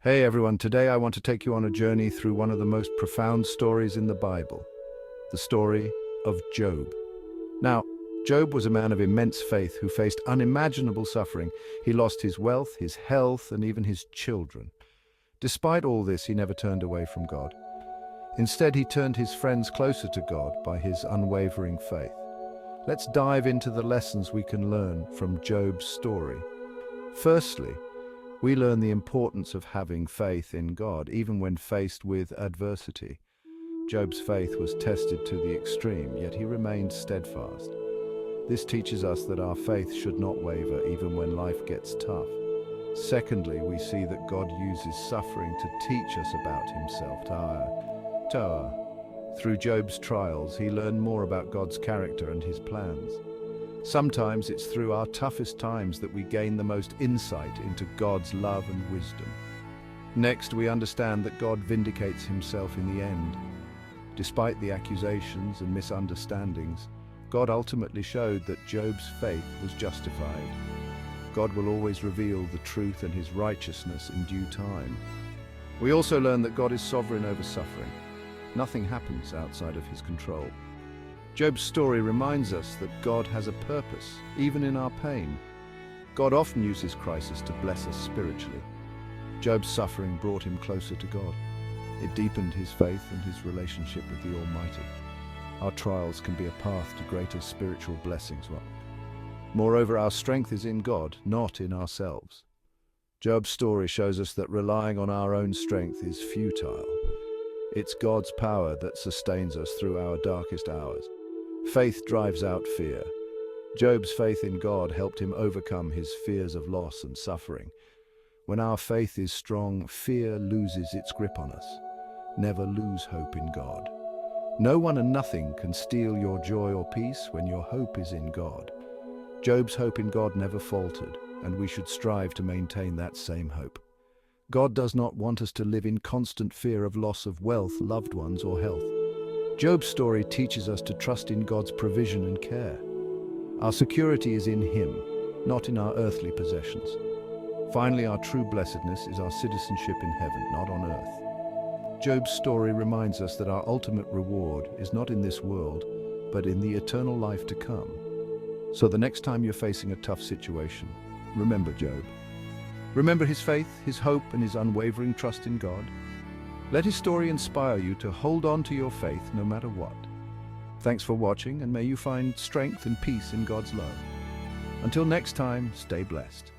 Hey everyone, today I want to take you on a journey through one of the most profound stories in the Bible, the story of Job. Now, Job was a man of immense faith who faced unimaginable suffering. He lost his wealth, his health, and even his children. Despite all this, he never turned away from God. Instead, he turned his friends closer to God by his unwavering faith. Let's dive into the lessons we can learn from Job's story. Firstly, we learn the importance of having faith in God, even when faced with adversity. Job's faith was tested to the extreme, yet he remained steadfast. This teaches us that our faith should not waver, even when life gets tough. Secondly, we see that God uses suffering to teach us about himself. Through Job's trials, he learned more about God's character and his plans. Sometimes it's through our toughest times that we gain the most insight into God's love and wisdom. Next, we understand that God vindicates himself in the end. Despite the accusations and misunderstandings, God ultimately showed that Job's faith was justified. God will always reveal the truth and his righteousness in due time. We also learn that God is sovereign over suffering. Nothing happens outside of his control. Job's story reminds us that God has a purpose, even in our pain. God often uses crisis to bless us spiritually. Job's suffering brought him closer to God. It deepened his faith and his relationship with the Almighty. Our trials can be a path to greater spiritual blessings. Moreover, our strength is in God, not in ourselves. Job's story shows us that relying on our own strength is futile. It's God's power that sustains us through our darkest hours. Faith drives out fear. Job's faith in God helped him overcome his fears of loss and suffering. When our faith is strong, fear loses its grip on us. Never lose hope in God. No one and nothing can steal your joy or peace when your hope is in God. Job's hope in God never faltered, and we should strive to maintain that same hope. God does not want us to live in constant fear of loss of wealth, loved ones, or health. Job's story teaches us to trust in God's provision and care. Our security is in him, not in our earthly possessions. Finally, our true blessedness is our citizenship in heaven, not on earth. Job's story reminds us that our ultimate reward is not in this world, but in the eternal life to come. So the next time you're facing a tough situation, remember Job. Remember his faith, his hope, and his unwavering trust in God. Let his story inspire you to hold on to your faith no matter what. Thanks for watching, and may you find strength and peace in God's love. Until next time, stay blessed.